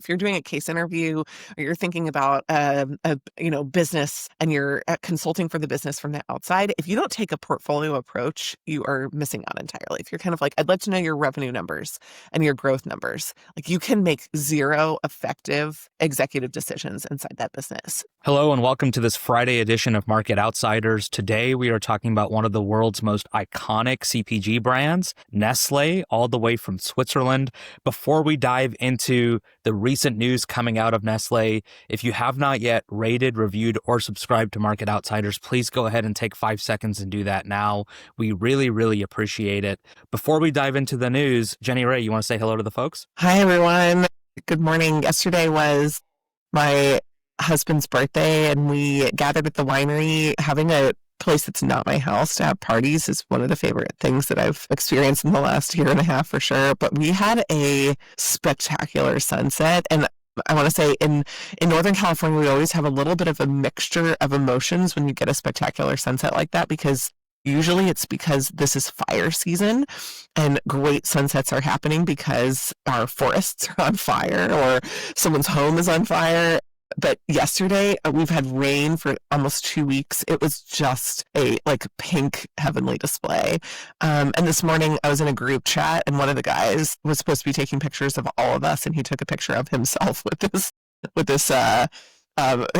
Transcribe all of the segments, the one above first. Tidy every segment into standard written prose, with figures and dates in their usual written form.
If you're doing a case interview or you're thinking about business and you're consulting for the business from the outside, if you don't take a portfolio approach, you are missing out entirely. If you're kind of like, I'd like to know your revenue numbers and your growth numbers, like you can make zero effective executive decisions inside that business. Hello and welcome to this Friday edition of Market Outsiders. Today we are talking about one of the world's most iconic CPG brands, Nestle, all the way from Switzerland. Before we dive into the recent news coming out of Nestle, if you have not yet rated, reviewed, or subscribed to Market Outsiders, please go ahead and take 5 seconds and do that now. We really, really appreciate it. Before we dive into the news, Jenny Rae, you want to say hello to the folks? Hi, everyone. Good morning. Yesterday was my husband's birthday, and we gathered at the winery. Having a place that's not my house to have parties is one of the favorite things that I've experienced in the last year and a half for sure. But we had a spectacular sunset, and I want to say in Northern California, we always have a little bit of a mixture of emotions when you get a spectacular sunset like that, because usually it's because this is fire season and great sunsets are happening because our forests are on fire or someone's home is on fire. But yesterday, we've had rain for almost 2 weeks. It was just a pink heavenly display. And this morning I was in a group chat and one of the guys was supposed to be taking pictures of all of us, and he took a picture of himself with this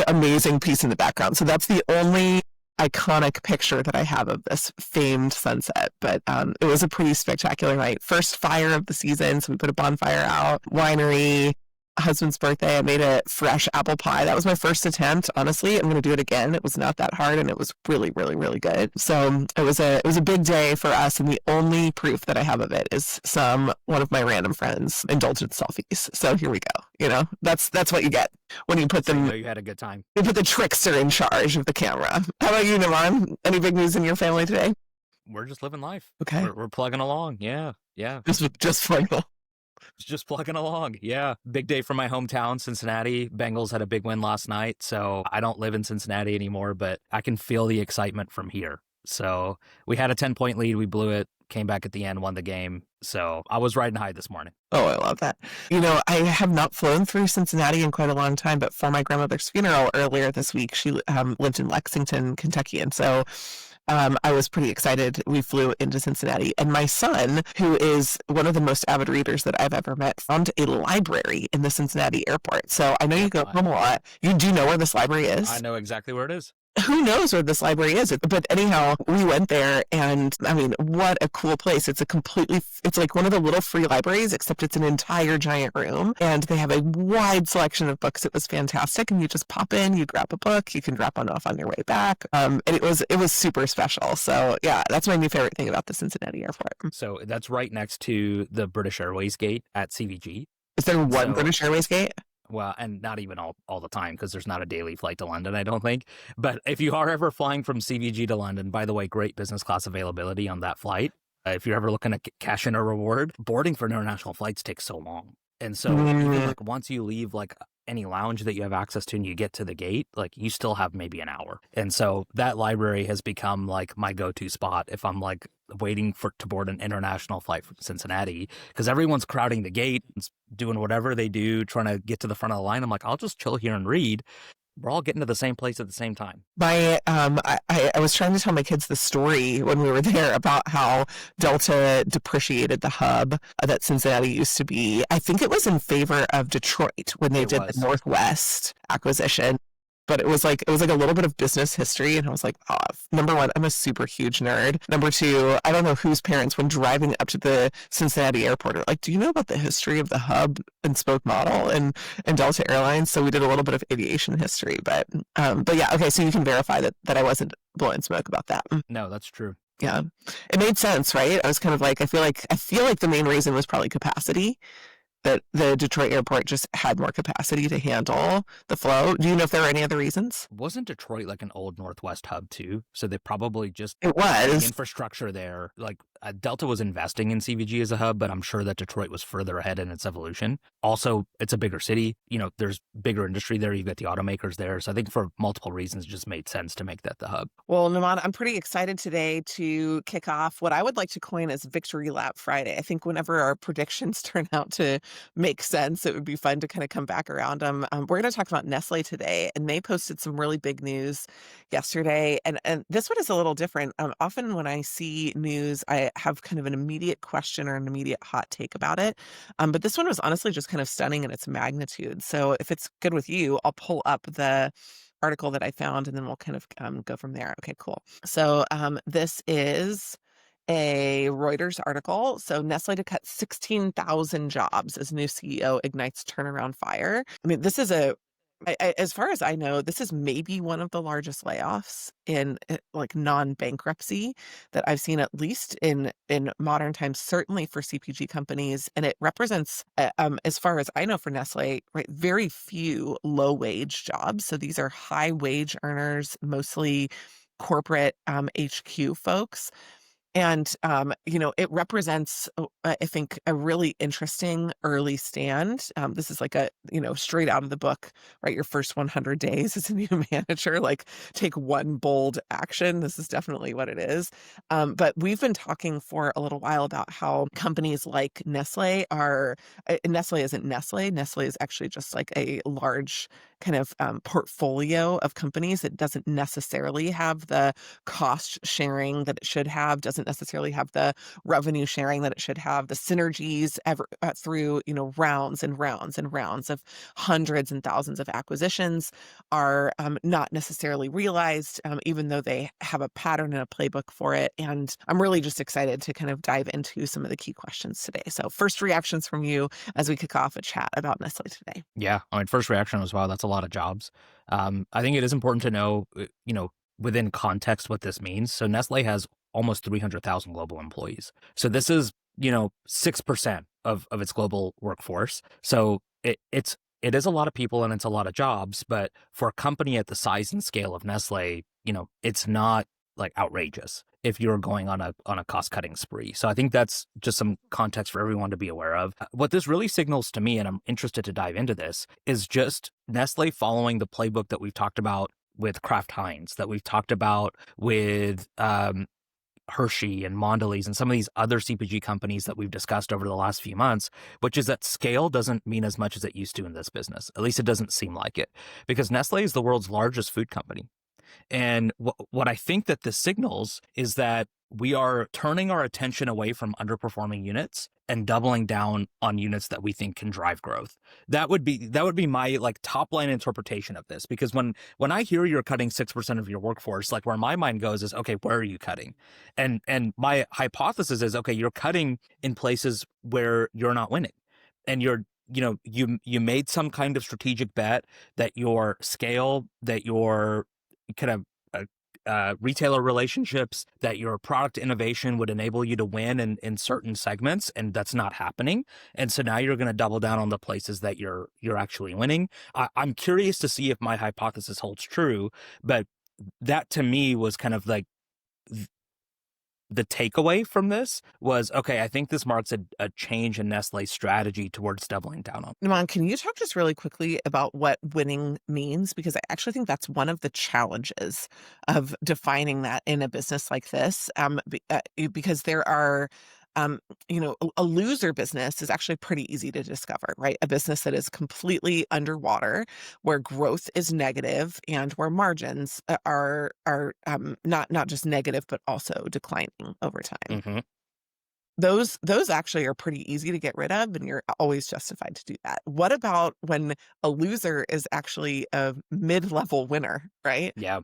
amazing piece in the background. So that's the only iconic picture that I have of this famed sunset. But it was a pretty spectacular night. First fire of the season, so we put a bonfire out, winery, husband's birthday. I made a fresh apple pie. That was my first attempt. Honestly, I'm going to do it again. It was not that hard, and it was really, really, really good. So it was a big day for us, and the only proof that I have of it is one of my random friends indulgent selfies. So here we go. You know, that's what you get when you put them. So you had a good time. You put the trickster in charge of the camera. How about you, Namaan? Any big news in your family today? We're just living life. Okay, We're plugging along. Yeah. just final. Just plugging along. Yeah. Big day for my hometown, Cincinnati. Bengals had a big win last night. So I don't live in Cincinnati anymore, but I can feel the excitement from here. So we had a 10-point lead. We blew it, came back at the end, won the game. So I was riding high this morning. Oh, I love that. You know, I have not flown through Cincinnati in quite a long time, but for my grandmother's funeral earlier this week, she lived in Lexington, Kentucky. And so I was pretty excited. We flew into Cincinnati, and my son, who is one of the most avid readers that I've ever met, found a library in the Cincinnati airport. So I know you go home a lot. You do know where this library is? I know exactly where it is. Who knows where this library is? But anyhow, we went there, and I mean, what a cool place. It's like one of the little free libraries, except it's an entire giant room, and they have a wide selection of books. It was fantastic, and you just pop in, you grab a book, you can drop one off on your way back. And it was super special. So yeah, that's my new favorite thing about the Cincinnati airport. So that's right next to the British Airways gate at CVG. Is there one British Airways gate? Well, and not even all the time, because there's not a daily flight to London, I don't think. But if you are ever flying from CVG to London, by the way, great business class availability on that flight. If you're ever looking to cash in a reward, boarding for international flights takes so long. And so even once you leave any lounge that you have access to and you get to the gate, you still have maybe an hour. And so that library has become my go-to spot if I'm waiting to board an international flight from Cincinnati, because everyone's crowding the gate, doing whatever they do, trying to get to the front of the line. I'm like, I'll just chill here and read. We're all getting to the same place at the same time. I was trying to tell my kids the story when we were there about how Delta depreciated the hub that Cincinnati used to be. I think it was in favor of Detroit when they did the Northwest acquisition. But it was like a little bit of business history, and I was like, oh, number one, I'm a super huge nerd. Number two, I don't know whose parents, when driving up to the Cincinnati airport, are like, do you know about the history of the hub and spoke model and Delta Airlines? So we did a little bit of aviation history, but yeah, okay. So you can verify that I wasn't blowing smoke about that. No, that's true. Yeah, it made sense, right? I was kind of like, I feel like the main reason was probably capacity. That the Detroit airport just had more capacity to handle the flow. Do you know if there were any other reasons? Wasn't Detroit an old Northwest hub too? So they probably just it was infrastructure there. Delta was investing in CVG as a hub, but I'm sure that Detroit was further ahead in its evolution. Also, it's a bigger city. You know, there's bigger industry there. You've got the automakers there. So I think for multiple reasons, it just made sense to make that the hub. Well, Namaan, I'm pretty excited today to kick off what I would like to coin as Victory Lap Friday. I think whenever our predictions turn out to make sense. It would be fun to kind of come back around them. We're going to talk about Nestle today, and they posted some really big news yesterday. And this one is a little different. Often when I see news, I have kind of an immediate question or an immediate hot take about it. But this one was honestly just kind of stunning in its magnitude. So if it's good with you, I'll pull up the article that I found, and then we'll kind of go from there. Okay, cool. So this is a Reuters article. So Nestle to cut 16,000 jobs as new CEO ignites turnaround fire. I mean, this is as far as I know, this is maybe one of the largest layoffs in like non-bankruptcy that I've seen, at least in modern times, certainly for CPG companies. And it represents, as far as I know, for Nestle, right, very few low-wage jobs. So these are high-wage earners, mostly corporate HQ folks. And, it represents, I think, a really interesting early stand. This is like straight out of the book, right? Your first 100 days as a new manager, like take one bold action. This is definitely what it is. But we've been talking for a little while about how companies like Nestle Nestle isn't Nestle. Nestle is actually just like a large kind of portfolio of companies that doesn't necessarily have the cost sharing that it should have, doesn't necessarily have the revenue sharing that it should have, the synergies through rounds and rounds and rounds of hundreds and thousands of acquisitions are not necessarily realized, even though they have a pattern and a playbook for it. And I'm really just excited to kind of dive into some of the key questions today. So first reactions from you as we kick off a chat about Nestle today. Yeah, I mean, first reaction was, wow, that's a lot of jobs. I think it is important to know, within context what this means. So Nestle has almost 300,000 global employees. So this is, 6% of its global workforce. So it is a lot of people and it's a lot of jobs, but for a company at the size and scale of Nestle, it's not like outrageous if you're going on a cost-cutting spree. So I think that's just some context for everyone to be aware of. What this really signals to me, and I'm interested to dive into this, is just Nestle following the playbook that we've talked about with Kraft Heinz, that we've talked about with Hershey and Mondelez and some of these other CPG companies that we've discussed over the last few months, which is that scale doesn't mean as much as it used to in this business. At least it doesn't seem like it, because Nestle is the world's largest food company. And what I think that this signals is that we are turning our attention away from underperforming units and doubling down on units that we think can drive growth. That would be my like top line interpretation of this, because when I hear you're cutting 6% of your workforce, like where my mind goes is, okay, where are you cutting? And my hypothesis is, okay, you're cutting in places where you're not winning, and you made some kind of strategic bet that your scale, that your kind of retailer relationships, that your product innovation would enable you to win in certain segments, and that's not happening. And so now you're going to double down on the places that you're actually winning. I'm curious to see if my hypothesis holds true, but that to me was kind of like the takeaway from this was, okay, I think this marks a change in Nestle's strategy towards doubling down on. Namaan, can you talk just really quickly about what winning means? Because I actually think that's one of the challenges of defining that in a business like this, because there are a loser business is actually pretty easy to discover, right? A business that is completely underwater, where growth is negative and where margins are not just negative, but also declining over time. Mm-hmm. Those actually are pretty easy to get rid of, and you're always justified to do that. What about when a loser is actually a mid-level winner, right? Yeah.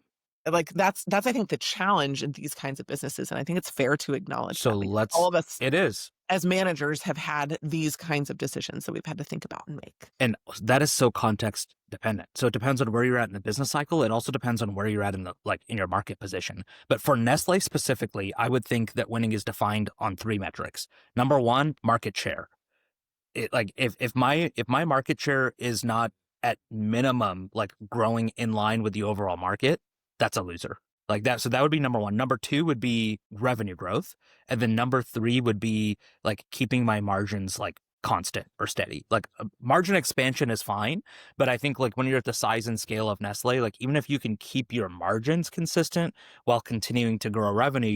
Like that's I think the challenge in these kinds of businesses, and I think it's fair to acknowledge So that, because all of us it is. as managers have had these kinds of decisions that we've had to think about and make. And that is so context dependent. So it depends on where you're at in the business cycle. It also depends on where you're at in your market position. But for Nestle specifically, I would think that winning is defined on 3 metrics. Number 1, market share. If my market share is not at minimum like growing in line with the overall market, that's a loser. Like that. So that would be number 1. Number 2 would be revenue growth. And then number 3 would be like keeping my margins like constant or steady. Like margin expansion is fine, but I think like when you're at the size and scale of Nestle, like even if you can keep your margins consistent while continuing to grow revenue,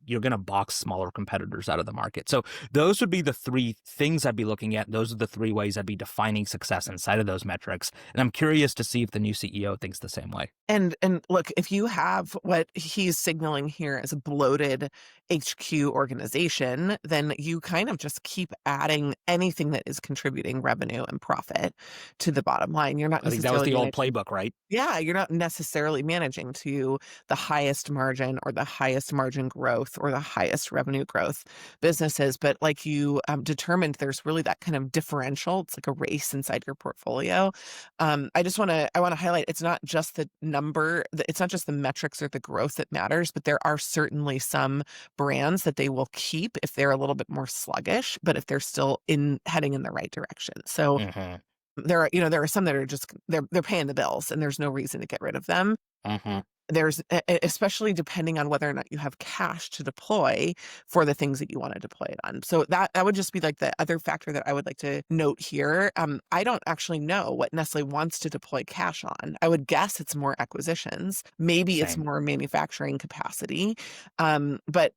you're you're going to box smaller competitors out of the market. So those would be the three things I'd be looking at. Those are the three ways I'd be defining success inside of those metrics. And I'm curious to see if the new CEO thinks the same way. And look, if you have what he's signaling here as a bloated HQ organization, then you kind of just keep adding anything that is contributing revenue and profit to the bottom line. You're not I think that was necessarily the old managing. playbook, right? Yeah, you're not necessarily managing to the highest margin or the highest margin growth or the highest revenue growth businesses, but like you determined, there's really that kind of differential. It's like a race inside your portfolio. I want to highlight, it's not just the number, it's not just the metrics or the growth that matters, but there are certainly some brands that they will keep if they're a little bit more sluggish, but if they're still heading in the right direction. So Mm-hmm. there are some that are just they're paying the bills and there's no reason to get rid of them. Mm-hmm. There's especially depending on whether or not you have cash to deploy for the things that you want to deploy it on. So that would just be like the other factor that I would like to note here. I don't actually know what Nestle wants to deploy cash on. I would guess it's more acquisitions. Maybe it's Same. more manufacturing capacity. But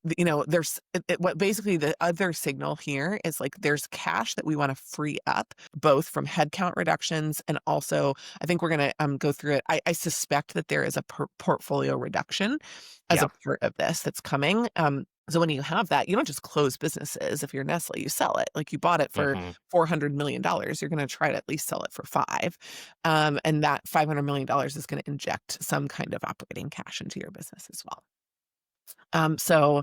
there's what basically the other signal here is like there's cash that we want to free up both from headcount reductions and also I think we're going to go through it. I suspect that there is a portfolio reduction as Yeah. a part of this that's coming. So when you have that, you don't just close businesses. If you're Nestle, you sell it. Like you bought it for Mm-hmm. $400 million. You're going to try to at least sell it for five. And that $500 million is going to inject some kind of operating cash into your business as well. So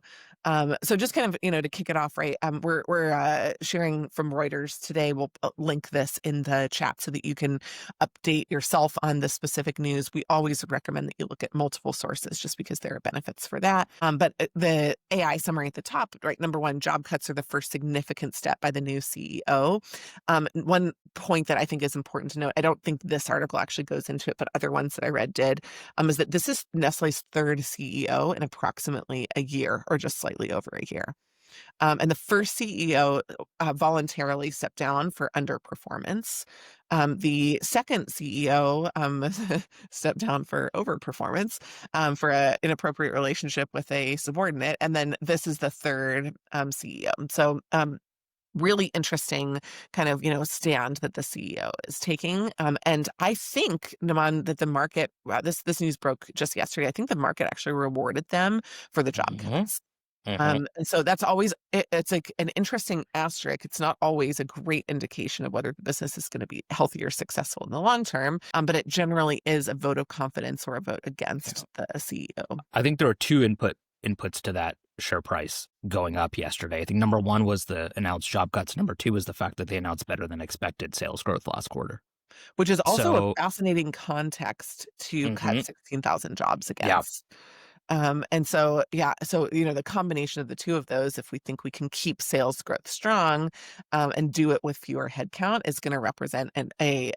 just kind of, to kick it off, right? We're sharing from Reuters today. We'll link this in the chat so that you can update yourself on the specific news. We always recommend that you look at multiple sources just because there are benefits for that. But the AI summary at the top, right? Number one, job cuts are the first significant step by the new CEO. One point that I think is important to note, I don't think this article actually goes into it, but other ones that I read did, is that this is Nestle's third CEO in approximately a year or just slightly over a year. And the first CEO voluntarily stepped down for underperformance. The second CEO stepped down for overperformance for an inappropriate relationship with a subordinate. And then this is the third CEO. So really interesting kind of, stand that the CEO is taking. And I think, Namaan, that the market, this news broke just yesterday. I think the market actually rewarded them for the job Mm-hmm. cuts. Mm-hmm. And so that's always, it's like an interesting asterisk. It's not always a great indication of whether the business is going to be healthy or successful in the long term, but it generally is a vote of confidence or a vote against the CEO. I think there are two inputs to that share price going up yesterday. I think number one was the announced job cuts. Number two was the fact that they announced better than expected sales growth last quarter. Which is also a So, fascinating context to cut mhm, 16,000 jobs yeah, against. And so, yeah, so, the combination of the two of those, if we think we can keep sales growth strong and do it with fewer headcount, is going to represent a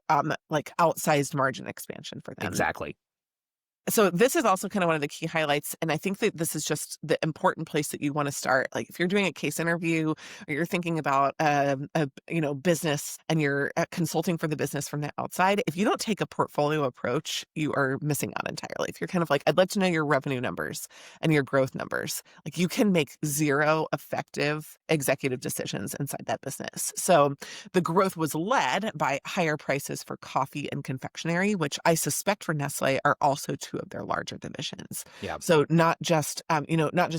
like outsized margin expansion for them. exactly. So this is also kind of one of the key highlights. And I think that this is just the important place that you want to start. Like if you're doing a case interview or you're thinking about business and you're consulting for the business from the outside, if you don't take a portfolio approach, you are missing out entirely. If you're kind of like, I'd like to know your revenue numbers and your growth numbers, like you can make zero effective executive decisions inside that business. So the growth was led by higher prices for coffee and confectionery, which I suspect for Nestle are also two of their larger divisions. Yeah. So not just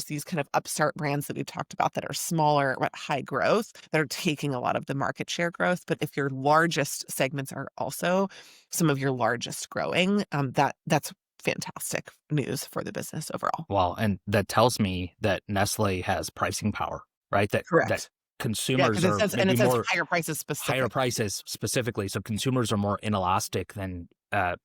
these kind of upstart brands that we've talked about that are smaller but high growth that are taking a lot of the market share growth, but if your largest segments are also some of your largest growing, that's fantastic news for the business overall. Well, and that tells me that Nestle has pricing power, right? That Correct. Yeah, consumers because are maybe it says more higher prices higher specific. prices specifically. So consumers are more inelastic than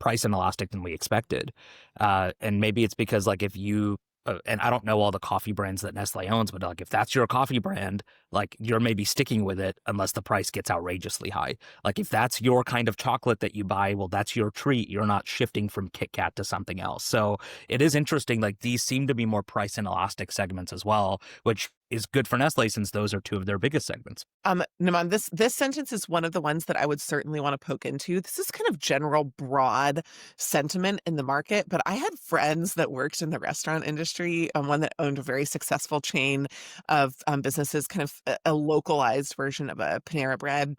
price inelastic than we expected. And maybe it's because like if you and I don't know all the coffee brands that Nestle owns, but like if that's your coffee brand, like you're maybe sticking with it unless the price gets outrageously high. Like if that's your kind of chocolate that you buy, well, that's your treat. You're not shifting from Kit Kat to something else. So it is interesting. Like these seem to be more price inelastic segments as well, which is good for Nestle since those are two of their biggest segments. Naman, this sentence is one of the ones that I would certainly want to poke into. This is kind of general, broad sentiment in the market, but I had friends that worked in the restaurant industry, one that owned a very successful chain of businesses, kind of a localized version of a Panera Bread.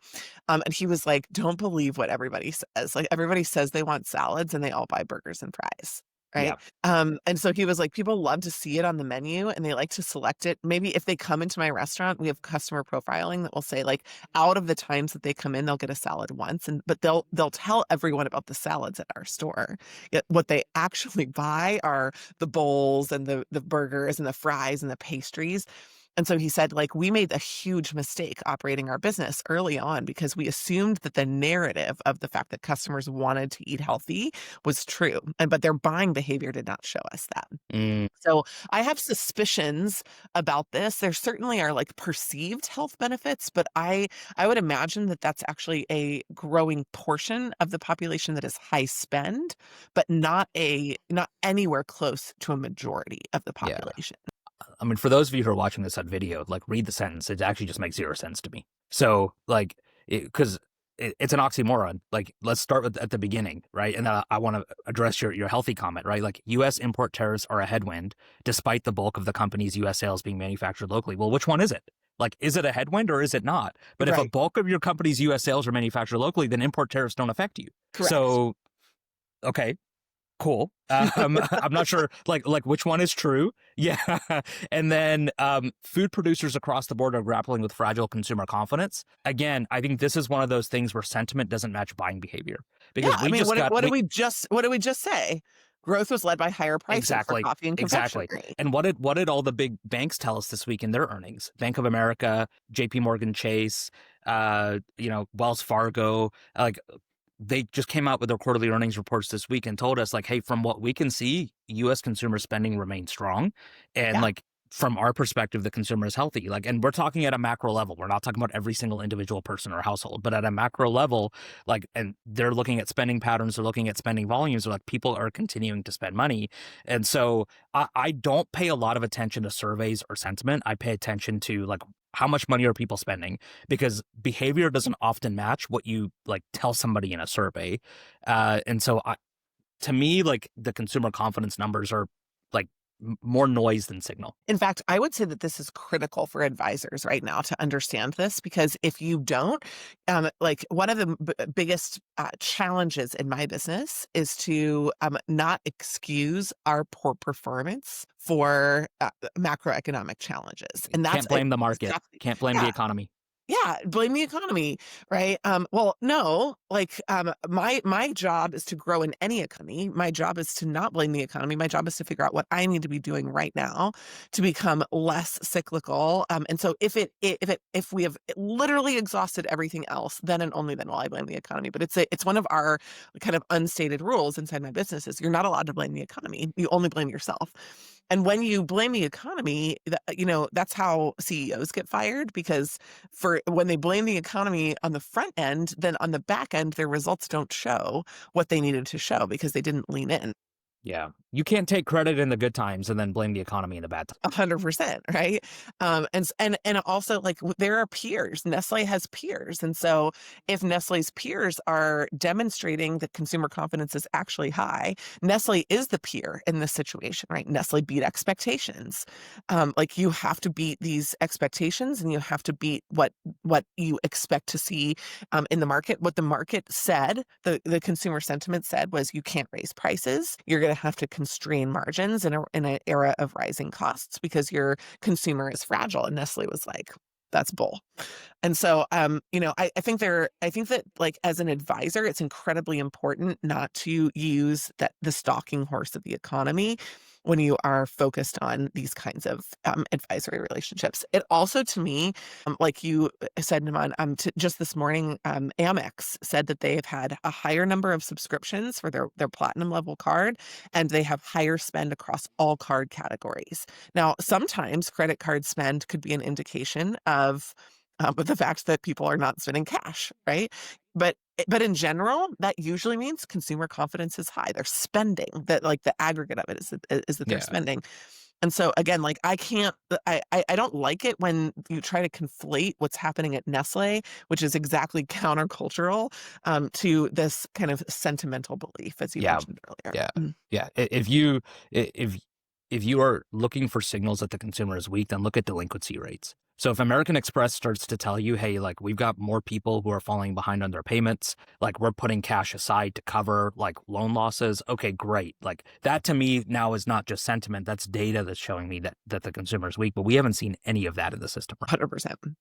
And he was like, "Don't believe what everybody says. Like everybody says they want salads, and they all buy burgers and fries." Right. Yeah. And so he was like, people love to see it on the menu and they like to select it. Maybe if they come into my restaurant, we have customer profiling that will say like out of the times that they come in, they'll get a salad once. But they'll tell everyone about the salads at our store. Yet what they actually buy are the bowls and the burgers and the fries and the pastries. And so he said, like, we made a huge mistake operating our business early on because we assumed that the narrative of the fact that customers wanted to eat healthy was true. But their buying behavior did not show us that. Mm, So I have suspicions about this. There certainly are like perceived health benefits, but I would imagine that that's actually a growing portion of the population that is high spend, but not anywhere close to a majority of the yeah. population. I mean, for those of you who are watching this on video, like read the sentence. It actually just makes zero sense to me. So, like, because it's an oxymoron. Like, let's start with at the beginning, right? And then I want to address your healthy comment, right? Like, U.S. import tariffs are a headwind, despite the bulk of the company's U.S. sales being manufactured locally. Well, which one is it? Like, is it a headwind or is it not? But if a Right. bulk of your company's U.S. sales are manufactured locally, then import tariffs don't affect you. Correct. So, okay, cool. I'm not sure like which one is true. Yeah. And then food producers across the board are grappling with fragile consumer confidence. Again, I think this is one of those things where sentiment doesn't match buying behavior because Yeah, I mean, what did we just say? Growth was led by higher prices for exactly. coffee and Exactly. confectionery. And what did all the big banks tell us this week in their earnings? Bank of America, JP Morgan Chase, Wells Fargo, like they just came out with their quarterly earnings reports this week and told us like, hey, from what we can see, U.S. consumer spending remains strong. And Yeah. like from our perspective, the consumer is healthy. Like, and we're talking at a macro level. We're not talking about every single individual person or household, but at a macro level, like, and they're looking at spending patterns, they're looking at spending volumes, like people are continuing to spend money. And so I don't pay a lot of attention to surveys or sentiment. I pay attention to like, how much money are people spending? Because behavior doesn't often match what you like tell somebody in a survey. And so to me, like the consumer confidence numbers are like more noise than signal. In fact, I would say that this is critical for advisors right now to understand this, because if you don't, like one of the biggest challenges in my business is to not excuse our poor performance for macroeconomic challenges. And that's Can't blame the market. exactly, Can't blame the yeah. economy. Yeah, blame the economy, right? Well, no, like my job is to grow in any economy. My job is to not blame the economy. My job is to figure out what I need to be doing right now to become less cyclical. And so if we have literally exhausted everything else, then and only then will I blame the economy. But it's one of our kind of unstated rules inside my business is you're not allowed to blame the economy. You only blame yourself. And when you blame the economy, that's how CEOs get fired, because for when they blame the economy on the front end, then on the back end, their results don't show what they needed to show because they didn't lean in. Yeah. You can't take credit in the good times and then blame the economy in the bad times. 100%, right? And also like there are peers. Nestle has peers, and so if Nestle's peers are demonstrating that consumer confidence is actually high, Nestle is the peer in this situation, right? Nestle beat expectations. Like you have to beat these expectations, and you have to beat what you expect to see in the market. What the market said, the consumer sentiment said, was you can't raise prices. You're going to have to constrain margins in an era of rising costs because your consumer is fragile. And Nestle was like, that's bull. And so, I think that like as an advisor, it's incredibly important not to use the stalking horse of the economy when you are focused on these kinds of advisory relationships. It also, to me, like you said, Naman, just this morning, Amex said that they have had a higher number of subscriptions for their platinum level card, and they have higher spend across all card categories. Now, sometimes credit card spend could be an indication of the fact that people are not spending cash, right? But in general, that usually means consumer confidence is high. They're spending. That, like, the aggregate of it is that they're Yeah. spending. And so again, like, I don't like it when you try to conflate what's happening at Nestle, which is exactly countercultural, to this kind of sentimental belief, as you Yeah. mentioned earlier. Yeah. Yeah. If you are looking for signals that the consumer is weak, then look at delinquency rates. So if American Express starts to tell you, hey, like, we've got more people who are falling behind on their payments, like, we're putting cash aside to cover like loan losses, okay, great. Like, that to me now is not just sentiment, that's data that's showing me that the consumer is weak, but we haven't seen any of that in the system. 100%.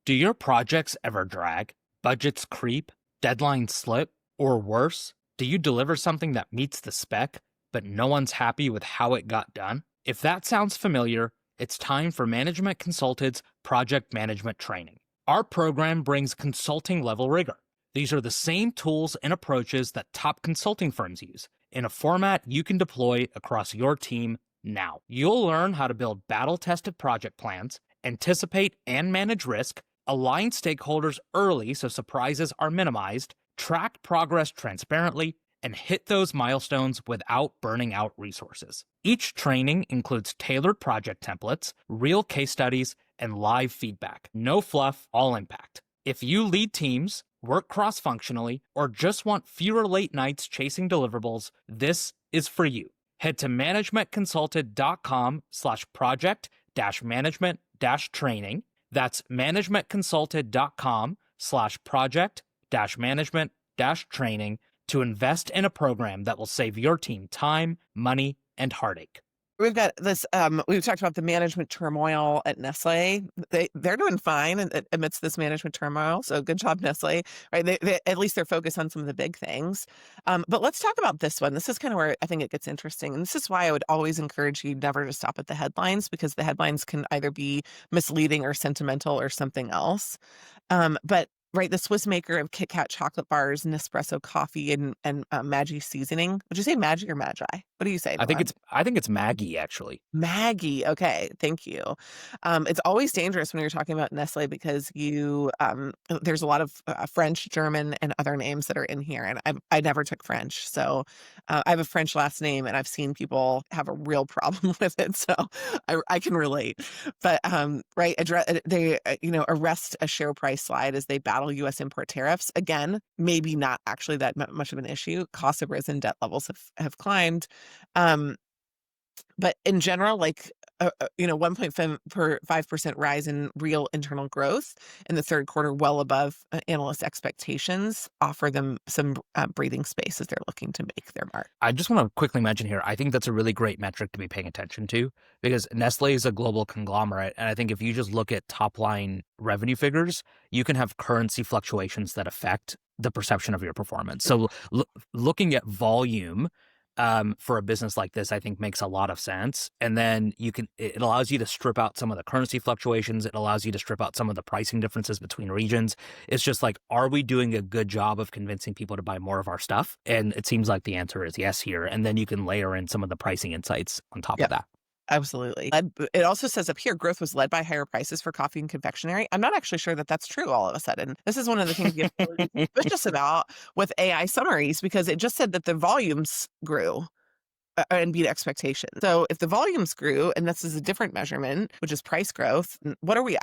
Do your projects ever drag? Budgets creep? Deadlines slip? Or worse, do you deliver something that meets the spec, but no one's happy with how it got done? If that sounds familiar, it's time for Management Consulted's Project Management Training. Our program brings consulting level rigor. These are the same tools and approaches that top consulting firms use, in a format you can deploy across your team now. You'll learn how to build battle-tested project plans, anticipate and manage risk, align stakeholders early so surprises are minimized, track progress transparently, and hit those milestones without burning out resources. Each training includes tailored project templates, real case studies, and live feedback. No fluff, all impact. If you lead teams, work cross-functionally, or just want fewer late nights chasing deliverables, this is for you. Head to managementconsulted.com/project-management-training. That's managementconsulted.com/project-management-training to invest in a program that will save your team time, money, and heartache. We've got this, we've talked about the management turmoil at Nestle. They're doing fine amidst this management turmoil. So good job, Nestle, right? At least they're focused on some of the big things. But let's talk about this one. This is kind of where I think it gets interesting. And this is why I would always encourage you never to stop at the headlines, because the headlines can either be misleading or sentimental or something else. But right, the Swiss maker of Kit Kat chocolate bars, Nespresso coffee, and Maggi seasoning. Would you say Maggi or Magi? What do you say, I think Dylan? it's Maggie, actually. Maggie. Okay, thank you. It's always dangerous when you're talking about Nestle, because there's a lot of French, German, and other names that are in here, and I never took French, so I have a French last name, and I've seen people have a real problem with it, so I can relate. But right, they arrest a share price slide as they battle U.S. import tariffs. Again, maybe not actually that much of an issue. Costs have risen, debt levels have climbed. But in general, like, 1.5% rise in real internal growth in the third quarter, well above analyst expectations, offer them some breathing space as they're looking to make their mark. I just want to quickly mention here, I think that's a really great metric to be paying attention to, because Nestle is a global conglomerate. And I think if you just look at top line revenue figures, you can have currency fluctuations that affect the perception of your performance. So looking at volume for a business like this, I think makes a lot of sense. And then it allows you to strip out some of the currency fluctuations. It allows you to strip out some of the pricing differences between regions. It's just like, are we doing a good job of convincing people to buy more of our stuff? And it seems like the answer is yes here. And then you can layer in some of the pricing insights on top of that. Absolutely. It also says up here, growth was led by higher prices for coffee and confectionery. I'm not actually sure that that's true all of a sudden. This is one of the things you get really suspicious about with AI summaries, because it just said that the volumes grew and beat expectations. So if the volumes grew, and this is a different measurement, which is price growth, what are we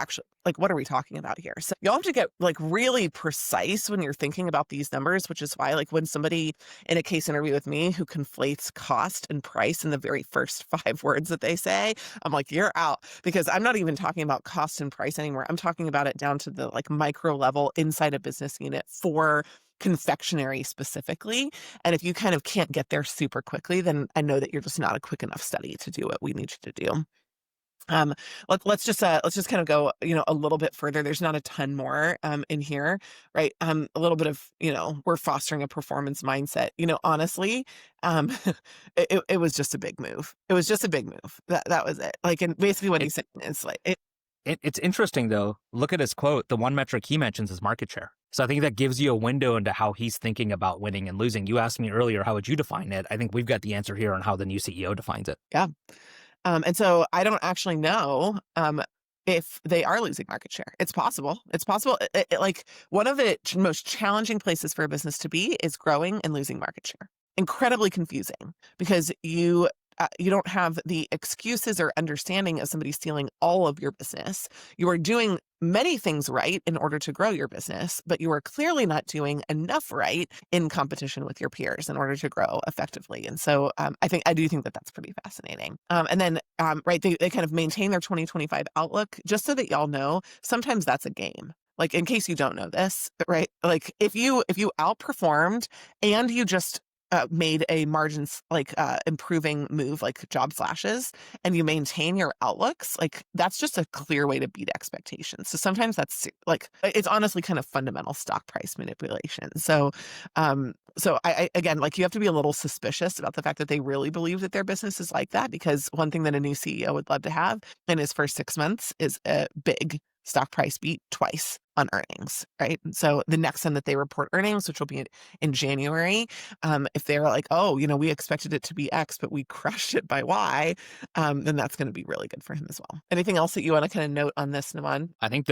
talking about here? So you'll have to get like really precise when you're thinking about these numbers, which is why, like, when somebody in a case interview with me who conflates cost and price in the very first 5 words that they say, I'm like, you're out, because I'm not even talking about cost and price anymore. I'm talking about it down to the like micro level inside a business unit for confectionery specifically. And if you kind of can't get there super quickly, then I know that you're just not a quick enough study to do what we need you to do. Um, let's just kind of go, a little bit further. There's not a ton more in here, right? A little bit of, we're fostering a performance mindset. Honestly, um, it was just a big move. It was just a big move. That was it. Like, and basically what It, he's saying is like, it's interesting though. Look at his quote. The one metric he mentions is market share. So I think that gives you a window into how he's thinking about winning and losing. You asked me earlier, how would you define it? I think we've got the answer here on how the new CEO defines it. yeah. And so I don't actually know if they are losing market share. It's possible. It's possible. Like one of the most challenging places for a business to be is growing and losing market share. Incredibly confusing because you don't have the excuses or understanding of somebody stealing all of your business. You are doing many things right in order to grow your business, but you are clearly not doing enough right in competition with your peers in order to grow effectively. And so I do think that that's pretty fascinating. And then, right, they kind of maintain their 2025 outlook just so that y'all know, sometimes that's a game. Like in case you don't know this, right? Like if you outperformed and you just made a margins like improving move like job flashes and you maintain your outlooks, like that's just a clear way to beat expectations. So sometimes that's like it's honestly kind of fundamental stock price manipulation. So I again, like you have to be a little suspicious about the fact that they really believe that their business is like that, because one thing that a new CEO would love to have in his first 6 months is a big stock price beat twice on earnings, right? And so the next time that they report earnings, which will be in January, if they're like, oh, we expected it to be X, but we crushed it by Y, then that's going to be really good for him as well. Anything else that you want to kind of note on this, Namaan? I think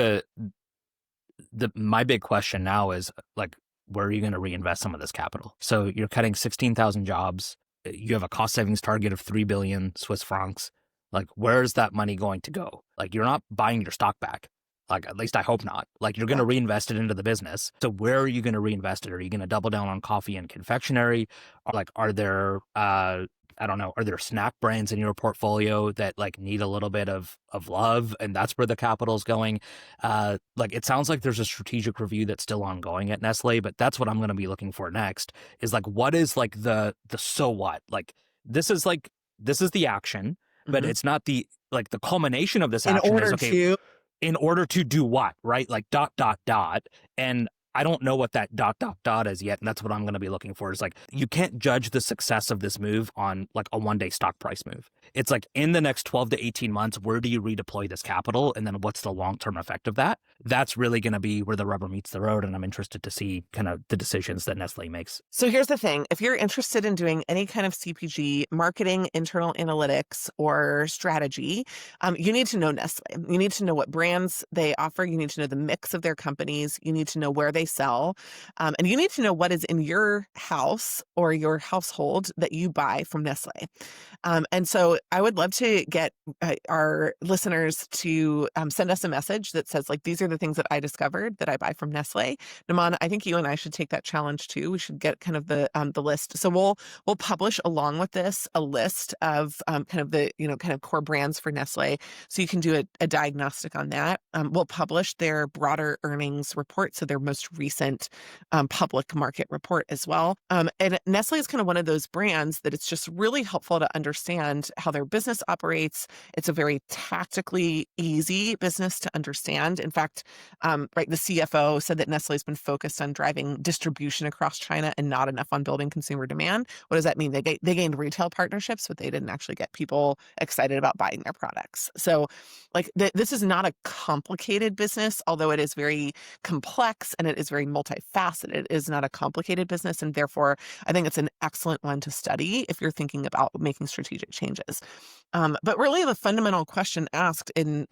my big question now is like, where are you going to reinvest some of this capital? So you're cutting 16,000 jobs. You have a cost savings target of 3 billion Swiss francs. Like, where's that money going to go? Like, you're not buying your stock back. Like, at least I hope not. Like, you're going to reinvest it into the business. So where are you going to reinvest it? Are you going to double down on coffee and confectionery? Or like, are there, I don't know, are there snack brands in your portfolio that like need a little bit of love, and that's where the capital's going? Like, it sounds like there's a strategic review that's still ongoing at Nestle, but that's what I'm going to be looking for next, is like, what is like the so what? Like, this is the action, but it's not the culmination of this In action is order okay. to In order to do what, right? Like dot, dot, dot. And I don't know what that dot, dot, dot is yet. And that's what I'm going to be looking for, is like, you can't judge the success of this move on like a one-day stock price move. It's like, in the next 12 to 18 months, where do you redeploy this capital? And then what's the long-term effect of that? That's really going to be where the rubber meets the road. And I'm interested to see kind of the decisions that Nestle makes. So here's the thing. If you're interested in doing any kind of CPG, marketing, internal analytics, or strategy, you need to know Nestle. You need to know what brands they offer. You need to know the mix of their companies. You need to know where they sell. And you need to know what is in your house or your household that you buy from Nestle. And so I would love to get our listeners to send us a message that says, like, these are the things that I discovered that I buy from Nestle. Namaan, I think you and I should take that challenge too. We should get kind of the list. So we'll publish along with this a list of kind of the kind of core brands for Nestle, so you can do a diagnostic on that. We'll publish their broader earnings report, so their most recent public market report as well. And Nestle is kind of one of those brands that it's just really helpful to understand how their business operates. It's a very tactically easy business to understand. In fact, right, the CFO said that Nestle has been focused on driving distribution across China and not enough on building consumer demand. What does that mean? They gained retail partnerships, but they didn't actually get people excited about buying their products. So like this is not a complicated business, although it is very complex and it is very multifaceted. It is not a complicated business. And therefore, I think it's an excellent one to study if you're thinking about making strategic changes. But really the fundamental question asked in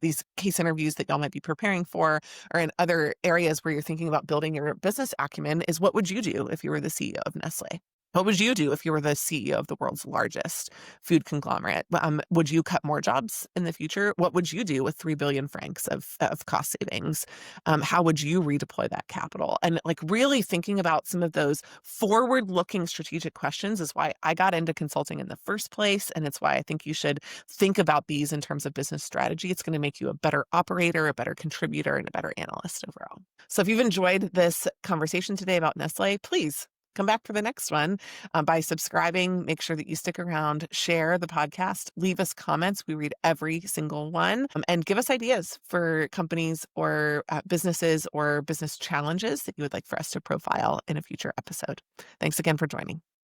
these case interviews that y'all might be preparing for, or in other areas where you're thinking about building your business acumen, is what would you do if you were the CEO of Nestle? What would you do if you were the CEO of the world's largest food conglomerate? Would you cut more jobs in the future? What would you do with 3 billion francs of cost savings? How would you redeploy that capital? And like really thinking about some of those forward-looking strategic questions is why I got into consulting in the first place. And it's why I think you should think about these in terms of business strategy. It's going to make you a better operator, a better contributor, and a better analyst overall. So if you've enjoyed this conversation today about Nestle, please Come back for the next one by subscribing. Make sure that you stick around, share the podcast, leave us comments. We read every single one, and give us ideas for companies or businesses or business challenges that you would like for us to profile in a future episode. Thanks again for joining.